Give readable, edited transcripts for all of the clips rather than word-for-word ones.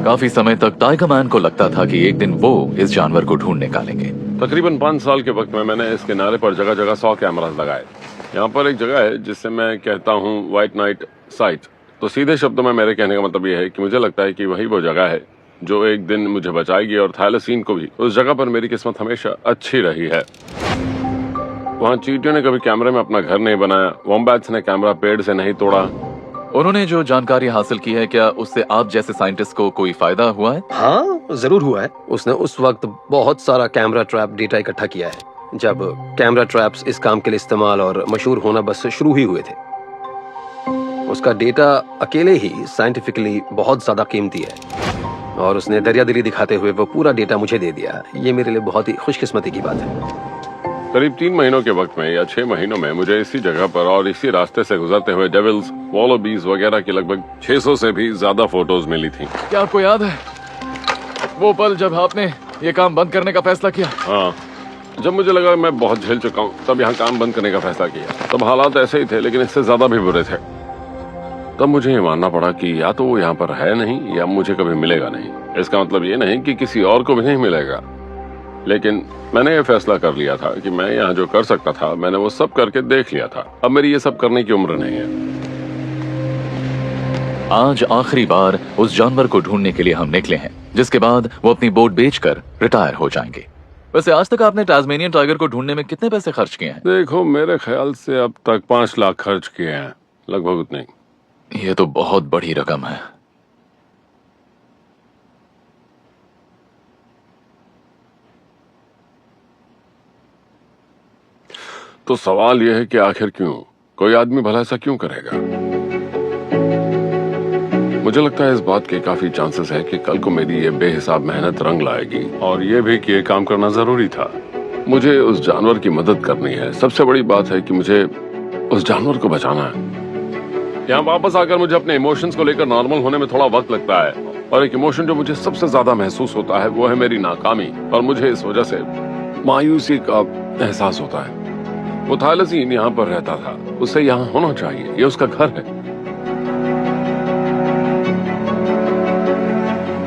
काफी समय तक टाइगर मैन को लगता था कि एक दिन वो इस जानवर को ढूंढ निकालेंगे। तकरीबन 5 साल के वक्त में मैंने इस किनारे पर जगह जगह 100 कैमरास लगाए। यहाँ पर एक जगह है जिससे मैं कहता हूँ व्हाइट नाइट साइट। तो सीधे शब्दों में मेरे कहने का मतलब ये है कि मुझे लगता है कि वही वो जगह है जो एक दिन मुझे बचाएगी, और थैलेसीन को भी। उस जगह पर मेरी किस्मत हमेशा अच्छी रही है। वहाँ चींटियों ने कभी कैमरे में अपना घर नहीं बनाया, वॉम्बैट्स ने कैमरा पेड़ से नहीं तोड़ा। उन्होंने जो जानकारी हासिल की है, क्या उससे आप जैसे साइंटिस्ट को कोई फायदा हुआ है? हाँ, जरूर हुआ है। उसने उस वक्त बहुत सारा कैमरा ट्रैप डेटा इकट्ठा किया है जब कैमरा ट्रैप्स इस काम के लिए इस्तेमाल और मशहूर होना बस शुरू ही हुए थे। उसका डेटा अकेले ही साइंटिफिकली बहुत ज्यादा कीमती है, और उसने दरियादिली दिखाते हुए वो पूरा डेटा मुझे दे दिया। ये मेरे लिए बहुत ही खुशकिस्मती की बात है। करीब 3 महीनों के वक्त में या 6 महीनों में मुझे इसी जगह पर और इसी रास्ते से गुजरते हुए डेविल्स, वॉलोबीज वगैरह की लगभग 600 से भी ज्यादा फोटोज मिली थी। क्या आपको याद है वो पल जब आपने ये काम बंद करने का फैसला किया? हाँ, जब मुझे लगा मैं बहुत झेल चुका हूँ, तब यहाँ काम बंद करने का फैसला किया। तब हालात ऐसे ही थे, लेकिन इससे ज्यादा भी बुरे थे। तब मुझे ये मानना पड़ा कि या तो वो यहाँ पर है नहीं, या मुझे कभी मिलेगा नहीं। इसका मतलब ये नहीं कि किसी और को भी नहीं मिलेगा, लेकिन मैंने ये फैसला कर लिया था कि मैं यहाँ जो कर सकता था मैंने वो सब करके देख लिया था। अब मेरी ये सब करने की उम्र नहीं है। आज आखिरी बार उस जानवर को ढूंढने के लिए हम निकले हैं, जिसके बाद वो अपनी बोट बेचकर रिटायर हो जाएंगे। वैसे आज तक आपने टास्मेनियन टाइगर को ढूंढने में कितने पैसे खर्च किए हैं? देखो, मेरे ख्याल से अब तक 5 लाख खर्च किए हैं, लगभग उतने। ये तो बहुत बड़ी रकम है। तो सवाल यह है कि आखिर क्यों कोई आदमी भला ऐसा क्यों करेगा? मुझे लगता है इस बात के काफी चांसेस है कि कल को मेरी ये बेहिसाब मेहनत रंग लाएगी, और ये भी कि ये काम करना जरूरी था। मुझे उस जानवर की मदद करनी है। सबसे बड़ी बात है कि मुझे उस जानवर को बचाना है। यहाँ वापस आकर मुझे अपने इमोशंस को लेकर नॉर्मल होने में थोड़ा वक्त लगता है, और एक इमोशन जो मुझे सबसे ज्यादा महसूस होता है वो है मेरी नाकामी, और मुझे इस वजह से मायूसी का एहसास होता है। वो थैलेसीन यहाँ पर रहता था, उसे यहाँ होना चाहिए, ये उसका घर है।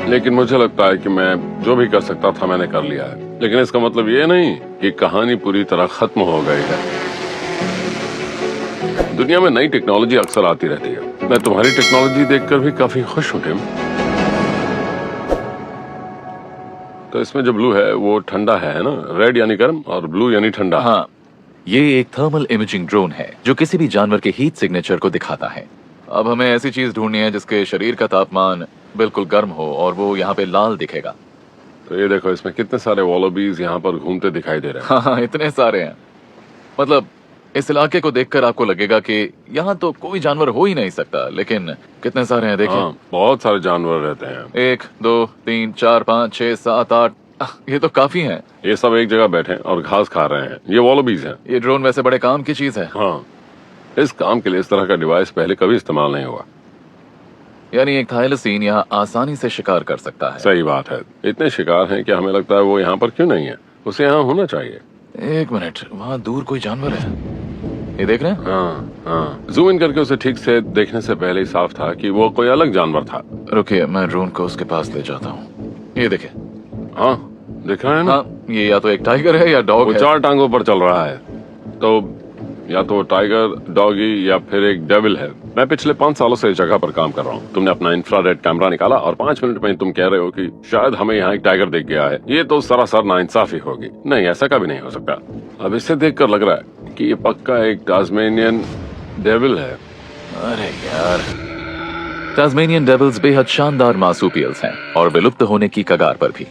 लेकिन मुझे लगता है कि मैं जो भी कर सकता था मैंने कर लिया है। लेकिन इसका मतलब ये नहीं कि कहानी पूरी तरह खत्म हो गई है। दुनिया में नई टेक्नोलॉजी अक्सर आती रहती है। मैं तुम्हारी टेक्नोलॉजी देखकर भी काफी खुश हूँ टिम। तो इसमें जो ब्लू है वो ठंडा है ना? रेड यानी गर्म और ब्लू यानी ठंडा। हाँ, ये एक थर्मल इमेजिंग ड्रोन है जो किसी भी जानवर के हीट सिग्नेचर को दिखाता है। अब हमें ऐसी चीज ढूंढनी है जिसके शरीर का तापमान बिल्कुल गर्म हो, और वो यहाँ पे लाल दिखेगा। तो ये देखो, इसमें कितने सारे वॉलोबीज यहाँ पर घूमते दिखाई दे रहे हैं। हाँ, इतने सारे हैं। मतलब इस इलाके को देखकर आपको लगेगा कि यहाँ तो कोई जानवर हो ही नहीं सकता, लेकिन कितने सारे हैं देखिए। हाँ, बहुत सारे जानवर रहते हैं। 1 2 3 4 5 6 7 8, ये तो काफी हैं। ये सब एक जगह बैठे और घास खा रहे हैं। ये वॉलोबीज हैं। ये ड्रोन वैसे बड़े काम की चीज है। हाँ, इस काम के लिए इस तरह का डिवाइस पहले कभी इस्तेमाल नहीं हुआ। यानी एक थैलेसीन यहाँ आसानी से शिकार कर सकता है। सही बात है। इतने शिकार हैं कि हमें लगता है वो यहाँ पर क्यों नहीं है। उसे यहाँ होना चाहिए। 1 मिनट, वहाँ दूर कोई जानवर है, ये देख रहे हैं? हाँ हाँ, जूम इन करके उसे ठीक से देखने से पहले ही साफ था कि वो कोई अलग जानवर था। रुकिए, मैं ड्रोन को उसके पास ले जाता हूँ। ये देखिए। हाँ, दिख रहा है ना? हाँ, ये या तो एक टाइगर है या डॉग वो है। 4 टांगों पर चल रहा है। तो या तो टाइगर, डॉगी या फिर एक डेविल है। मैं पिछले 5 सालों से इस जगह पर काम कर रहा हूँ। तुमने अपना इंफ्रारेड कैमरा निकाला और 5 मिनट में तुम कह रहे हो कि शायद हमें यहाँ एक टाइगर दिख गया है। ये तो सरासर नाइंसाफी होगी। नहीं, ऐसा कभी नहीं हो सकता। अब इससे देखकर लग रहा है कि ये पक्का एक टास्मेनियन डेविल है। अरे यार, टास्मेनियन डेविल्स बेहद शानदार मार्सुपियल्स हैं और विलुप्त होने की कगार पर भी।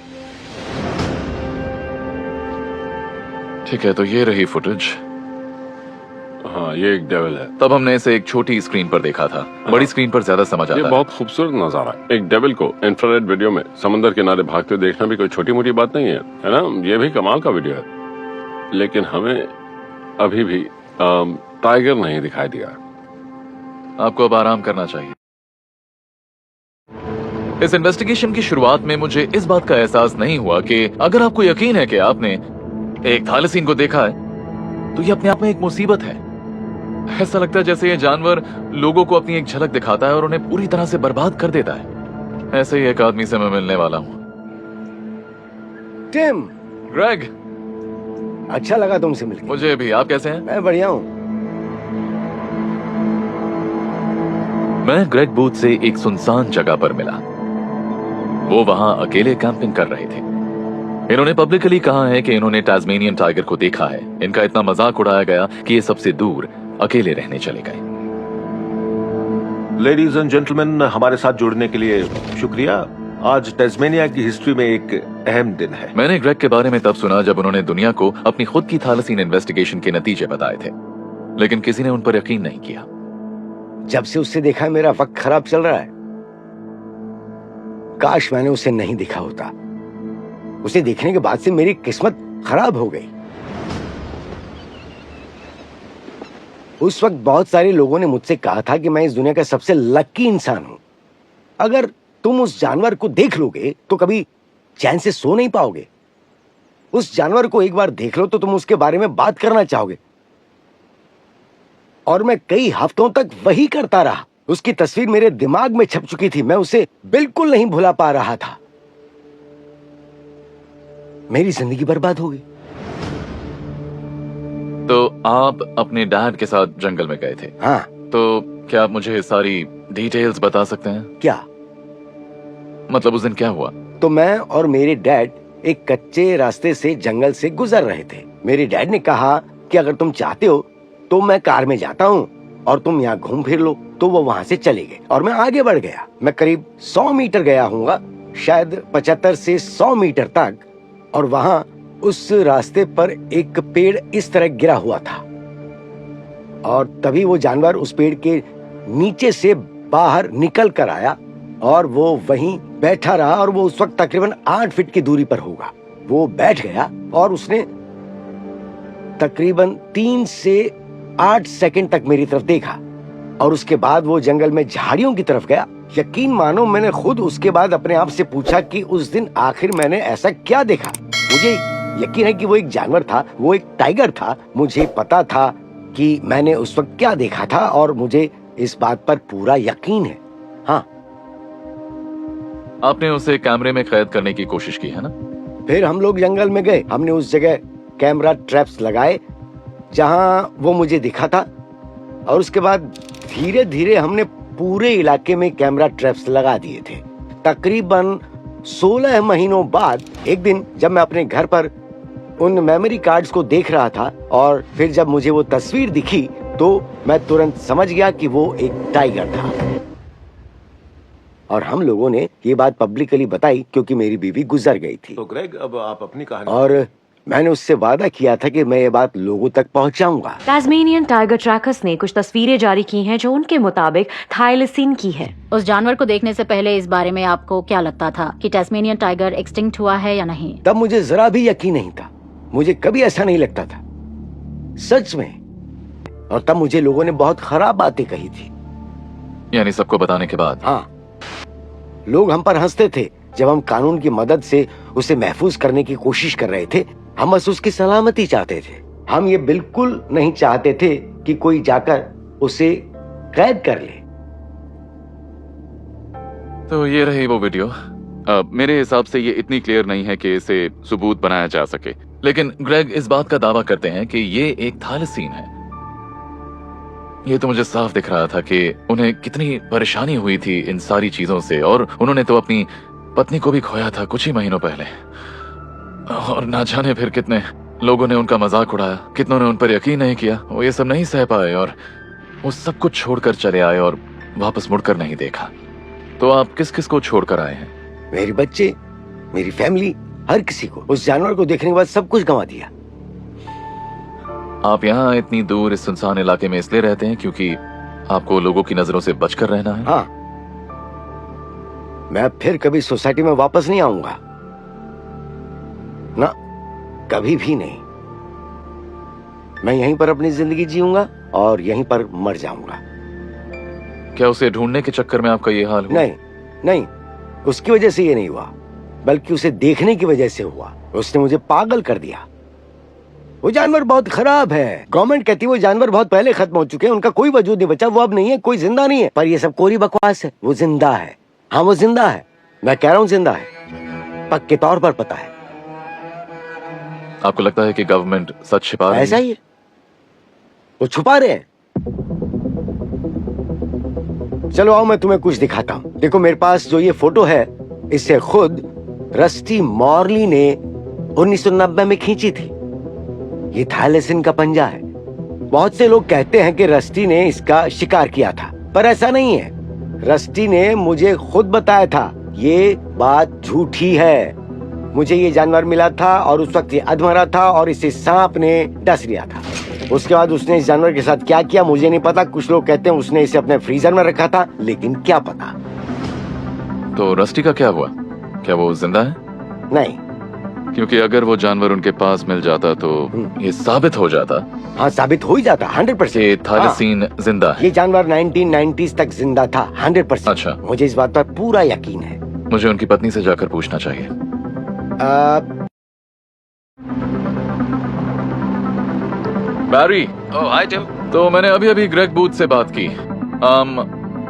ठीक है, तो ये रही फुटेज। हाँ, ये एक डेविल है। तब हमने इसे एक छोटी स्क्रीन पर देखा था। बड़ी स्क्रीन पर ज्यादा समझ आता ये है। बहुत खूबसूरत नजारा है। एक डेविल को इंफ्रारेड वीडियो में समंदर किनारे भागते देखना भी कोई छोटी मोटी बात नहीं है ना? ये भी कमाल का वीडियो है। लेकिन हमें अभी भी टाइगर नहीं दिखाई दिया। आपको अब आराम करना चाहिए। इस इन्वेस्टिगेशन की शुरुआत में मुझे इस बात का एहसास नहीं हुआ कि अगर आपको यकीन है कि आपने एक थैलेसीन को देखा है, तो ये अपने आप में एक मुसीबत है। ऐसा लगता है जैसे ये जानवर लोगों को अपनी एक झलक दिखाता है और उन्हें पूरी तरह से बर्बाद कर देता है। ऐसे ही एक आदमी से मैं मिलने वाला हूँ। टिम, ग्रेग, अच्छा लगा तुमसे मिलकर। मुझे भी। आप कैसे हैं? मैं बढ़िया हूँ। मैं ग्रेग बूथ से एक सुनसान जगह पर मिला। वो वहां अकेले कैंपिंग कर रहे थे। इन्होंने पब्लिकली कहा है कि इन्होंने टास्मेनियन टाइगर को देखा है। इनका इतना मजाक उड़ाया गया कि ये सबसे दूर अकेले रहने चले गए। लेडीज एंड जेंटलमैन, हमारे साथ जुड़ने के लिए शुक्रिया। आज टास्मेनिया की हिस्ट्री में एक अहम दिन है। मैंने ग्रेग के बारे में तब सुना जब उन्होंने दुनिया को अपनी खुद की थैलेसीन इन्वेस्टिगेशन के नतीजे बताए थे, लेकिन किसी ने उन पर यकीन नहीं किया। जब से उससे देखा मेरा वक्त खराब चल रहा है। काश मैंने उसे नहीं देखा होता। उसे देखने के बाद से मेरी किस्मत खराब हो गई। उस वक्त बहुत सारे लोगों ने मुझसे कहा था कि मैं इस दुनिया का सबसे लकी इंसान हूं। अगर तुम उस जानवर को देख लोगे तो कभी चैन से सो नहीं पाओगे। उस जानवर को एक बार देख लो तो तुम उसके बारे में बात करना चाहोगे। और मैं कई हफ्तों तक वही करता रहा। उसकी तस्वीर मेरे दिमाग में छप चुकी थी। मैं उसे बिल्कुल नहीं भुला पा रहा था। मेरी जिंदगी बर्बाद हो गई। तो आप अपने डैड के साथ जंगल में गए थे? हाँ। तो क्या आप मुझे सारी डिटेल्स बता सकते हैं? क्या मतलब उस दिन क्या हुआ? तो मैं और मेरे डैड एक कच्चे रास्ते से जंगल से गुजर रहे थे। मेरे डैड ने कहा कि अगर तुम चाहते हो तो मैं कार में जाता हूँ और तुम यहाँ घूम फिर लो। तो वो वहां से चले गए और मैं आगे बढ़ गया। मैं करीब 100 मीटर गया हूँगा, शायद 75 से 100 मीटर तक। और वहां उस रास्ते पर एक पेड़ इस तरह गिरा हुआ था और तभी वो जानवर उस पेड़ के नीचे से बाहर निकल कर आया और वो वहीं बैठा रहा। और वो उस वक्त तकरीबन 8 फीट की दूरी पर होगा। वो बैठ गया और उसने तकरीबन 3 से 8 सेकंड तक मेरी तरफ देखा और उसके बाद वो जंगल में झाड़ियों की तरफ गया। यकीन मानो, मैंने खुद उसके बाद अपने आप से पूछा कि उस दिन आखिर मैंने ऐसा क्या देखा। मुझे यकीन है कि वो एक जानवर था, वो एक टाइगर था। मुझे पता था कि मैंने उस वक्त क्या देखा था और मुझे इस बात पर पूरा यकीन है। हाँ। आपने उसे कैमरे में कैद करने की कोशिश की है ना? फिर हम लोग जंगल में गए। हमने उस जगह कैमरा ट्रैप्स लगाए जहां वो मुझे दिखा था और उसके बाद धीरे धीरे हमने पूरे इलाके में कैमरा ट्रैप्स लगा दिए थे। तकरीबन 16 महीनों बाद एक दिन जब मैं अपने घर पर उन मेमोरी कार्ड्स को देख रहा था और फिर जब मुझे वो तस्वीर दिखी तो मैं तुरंत समझ गया कि वो एक टाइगर था। और हम लोगों ने ये बात पब्लिकली बताई क्योंकि मेरी बीवी गुजर गई थी। तो ग्रेग, अब आप अपनी कहानी। और मैंने उससे वादा किया था कि मैं ये बात लोगों तक पहुंचाऊंगा। टास्मेनियन टाइगर ट्रैकर्स ने कुछ तस्वीरें जारी की हैं जो उनके मुताबिक थाईलसीन की है। उस जानवर को देखने से पहले इस बारे में आपको क्या लगता था कि टास्मेनियन टाइगर एक्सटिंक्ट हुआ है या नहीं? तब मुझे जरा भी यकीन नहीं था। मुझे कभी ऐसा नहीं लगता था, सच में। और तब मुझे लोगों ने बहुत खराब बातें कही थी। यानी सबको बताने के बाद? हाँ, लोग हम पर हंसते थे जब हम कानून की मदद से उसे महफूज करने की कोशिश कर रहे थे। हम बस उसकी सलामती चाहते थे। हम ये बिल्कुल नहीं चाहते थे कि कोई जाकर उसे कैद कर ले। तो ये रही वो वीडियो। मेरे हिसाब से ये इतनी क्लियर नहीं है कि इसे सबूत बनाया जा सके, लेकिन ग्रेग इस बात का दावा करते हैं कि ये एक थाईलसीन है। ये तो मुझे साफ दिख रहा था कि उन्हें कितनी परेशानी हुई थी इन सारी चीजों से, और उन्होंने तो अपनी पत्नी को भी खोया था कुछ ही महीनों पहले। और ना जाने फिर कितने लोगों ने उनका मजाक उड़ाया, कितनों ने उन पर यकीन नहीं किया। वो ये सब नहीं सह पाए और वो सब कुछ छोड़कर चले आए और वापस मुड़कर नहीं देखा। तो आप किस किस को छोड़कर आए हैं? मेरे बच्चे, मेरी फैमिली, हर किसी को। उस जानवर को देखने के बाद सब कुछ गंवा दिया। आप यहाँ इतनी दूर इस सुनसान इलाके में इसलिए रहते हैं क्योंकि आपको लोगों की नजरों से बचकर रहना है? हाँ, मैं फिर कभी सोसाइटी में वापस नहीं आऊंगा, ना कभी भी नहीं। मैं यहीं पर अपनी जिंदगी जीऊंगा और यहीं पर मर जाऊंगा। क्या उसे ढूंढने के चक्कर में आपका ये हाल हुआ? नहीं नहीं, उसकी वजह से ये नहीं हुआ, बल्कि उसे देखने की वजह से हुआ। उसने मुझे पागल कर दिया। वो जानवर बहुत खराब है। गवर्नमेंट कहती है वो जानवर बहुत पहले खत्म हो चुके हैं, उनका कोई वजूद नहीं बचा, वो अब नहीं है, कोई जिंदा नहीं है। पर ये सब कोरी बकवास है। वो जिंदा है। हाँ, वो जिंदा है। मैं कह रहा हूं जिंदा है, पक्के तौर पर पता है। आपको लगता है कि गवर्नमेंट सच छिपा रही ऐसा है? ही है, वो छुपा रहे हैं। चलो आओ मैं तुम्हें कुछ दिखाता हूं। देखो मेरे पास जो ये फोटो है, इसे खुद रस्टी मॉर्ली ने 1990 में खींची थी। ये थाईलेसीन का पंजा है। बहुत से लोग कहते हैं कि रस्टी ने इसका शिकार किया था, पर ऐसा नहीं है। रस्टी ने मुझे खुद बताया था, ये बात झूठी है। मुझे ये जानवर मिला था और उस वक्त ये अधमरा था और इसे सांप ने डस लिया था। उसके बाद उसने इस जानवर के साथ क्या किया मुझे नहीं पता। कुछ लोग कहते हैं उसने इसे अपने फ्रीजर में रखा था, लेकिन क्या पता। तो रस्टी का क्या हुआ? क्या वो जिंदा है? नहीं। क्योंकि अगर वो जानवर उनके पास मिल जाता तो ये साबित हो जाता हाँ, साबित हो ही जाता 100%। कि थाईलेसीन जिंदा है। ये जानवर 1990s तक जिंदा था 100%। अच्छा। मुझे इस बात पर पूरा यकीन है। मुझे उनकी पत्नी से जाकर पूछना चाहिए। बैरी। ओह हाय टिम। तो मैंने अभी अभी ग्रेग बूथ से बात की।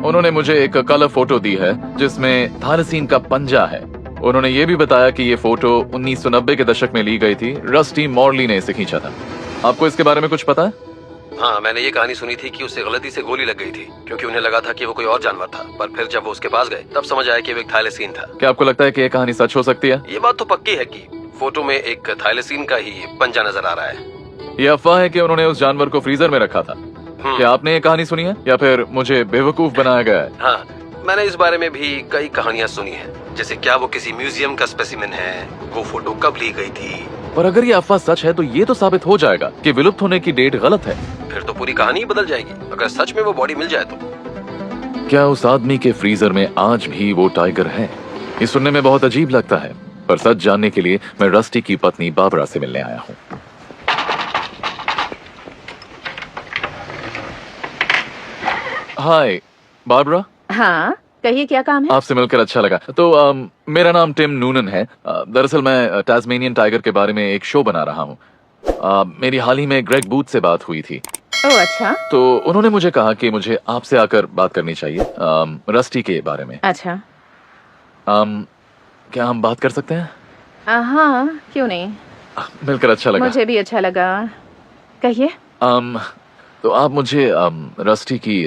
उन्होंने मुझे एक कलर फोटो दी है जिसमें थाईलेसीन का पंजा है। उन्होंने ये भी बताया कि ये फोटो 1990 के दशक में ली गई थी। रस्टी मॉर्ली ने इसे खींचा था। आपको इसके बारे में कुछ पता है? हाँ, मैंने ये कहानी सुनी थी कि उसे गलती से गोली लग गई थी क्योंकि उन्हें लगा था कि वो कोई और जानवर था, पर फिर जब वो उसके पास गए तब समझ आया कि वो एक थाईलेसीन था। क्या आपको लगता है कि ये कहानी सच हो सकती है? ये बात तो पक्की है कि फोटो में एक थाईलेसीन का ही पंजा नजर आ रहा है। ये अफवाह है कि उन्होंने उस जानवर को फ्रीजर में रखा था। क्या आपने ये कहानी सुनी है या फिर मुझे बेवकूफ बनाया गया है? हाँ, मैंने इस बारे में भी कई कहानियां सुनी हैं, जैसे क्या वो किसी म्यूजियम का स्पेसिमेन है, वो फोटो कब ली गई थी। पर अगर ये अफवाह सच है तो ये तो साबित हो जाएगा कि विलुप्त होने की डेट गलत है। फिर तो पूरी कहानी ही बदल जाएगी अगर सच में वो बॉडी मिल जाए तो। क्या उस आदमी के फ्रीजर में आज भी वो टाइगर है? ये सुनने में बहुत अजीब लगता है, पर सच जानने के लिए मैं रस्टी की पत्नी बाबरा से मिलने आया हूँ। हाय बाबरा। हाँ, कहिए क्या काम है? आपसे मिलकर अच्छा लगा। तो मेरा नाम टिम नूनन है। दरअसल मैं टास्मेनियन टाइगर के बारे में एक शो बना रहा हूँ। मेरी हाल ही में ग्रेग बूथ से बात हुई थी। ओह अच्छा। तो उन्होंने मुझे कहा कि मुझे आपसे आकर बात करनी चाहिए रस्टी के बारे में। अच्छा। क्या हम बात कर सकते हैं? हाँ, क्यों नहीं। मिलकर अच्छा लगा। मुझे भी अच्छा लगा। कहिए। तो आप मुझे रस्टी की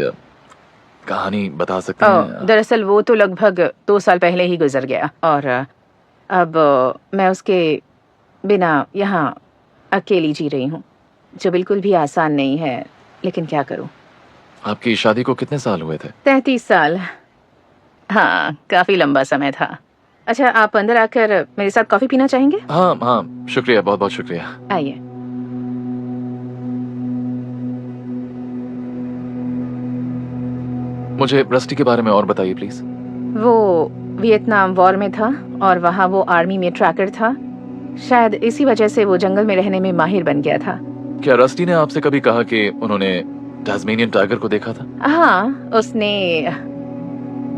कहानी बता सकते हैं? दरअसल वो तो लगभग 2 साल पहले ही गुजर गया और अब मैं उसके बिना यहाँ अकेली जी रही हूँ, जो बिल्कुल भी आसान नहीं है, लेकिन क्या करूँ। आपकी शादी को कितने साल हुए थे? 33 साल। हाँ, काफी लंबा समय था। अच्छा, आप अंदर आकर मेरे साथ कॉफी पीना चाहेंगे? हाँ हाँ, शुक्रिया, बहुत बहुत शुक्रिया। आइए। मुझे रस्टी के बारे में और बताइए प्लीज। वो वियतनाम वॉर में था और वहाँ वो आर्मी में ट्रैकर था। शायद इसी वजह से वो जंगल में रहने में माहिर बन गया था। क्या रस्टी ने आपसे कभी कहा कि उन्होंने टास्मेनियन टाइगर को देखा था? हाँ, उसने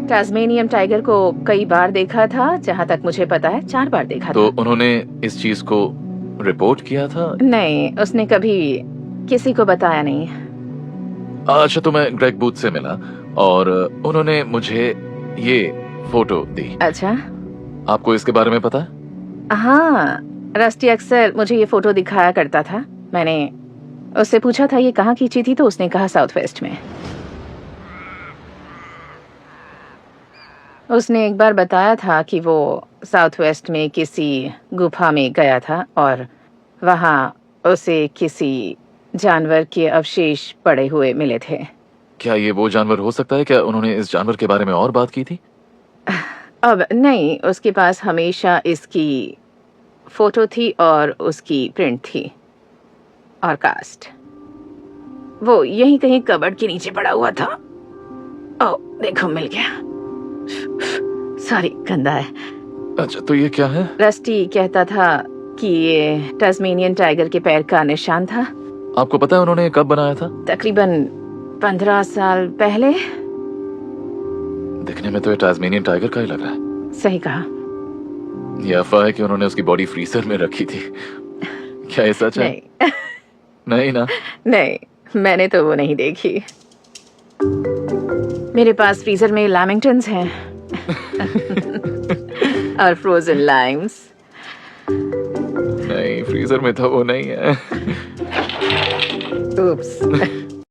टास्मेनियन टाइगर को कई बार देखा था। जहाँ तक मुझे पता है 4 बार देखा तो था। उन्होंने इस चीज को रिपोर्ट किया था? नहीं, उसने कभी किसी को बताया नहीं। अच्छा, तो मैं ग्रेग बूथ से मिला और उन्होंने मुझे ये फोटो दी। अच्छा। आपको इसके बारे में पता है? हाँ, रस्टी अक्सर मुझे ये फोटो दिखाया करता था। मैंने उससे पूछा था ये कहाँ खींची थी, तो उसने कहा साउथ वेस्ट में। उसने एक बार बताया था कि वो साउथ वेस्ट में किसी गुफा में गया था और वहाँ उसे किसी जानवर के अवशेष पड़े हुए मिले थे। क्या ये वो जानवर हो सकता है? क्या उन्होंने इस जानवर के बारे में और बात की थी? अब नहीं, उसके पास हमेशा इसकी फोटो थी और उसकी प्रिंट थी और कास्ट। वो यहीं कहीं कबर्ड के नीचे पड़ा हुआ था। ओह देखो, मिल गया। सॉरी, गंदा है। अच्छा, तो ये क्या है? रस्टी कहता था कि ये टास्मेनियन टाइगर के पैर का निशान था। आपको पता है उन्होंने कब बनाया था? तकरीबन 15 साल पहले। दिखने में तो ये टास्मेनियन टाइगर का ही लग रहा है। सही कहा। ये अफवाह है कि उन्होंने उसकी बॉडी फ्रीजर में रखी थी। क्या ये सच है? नहीं। नहीं ना? नहीं, मैंने तो वो नहीं देखी। मेरे पास फ्रीजर में लैमिंगटन्स हैं। और फ्रोजन लाइम्स। नहीं, फ्रीजर में तो वो नहीं है। Oops.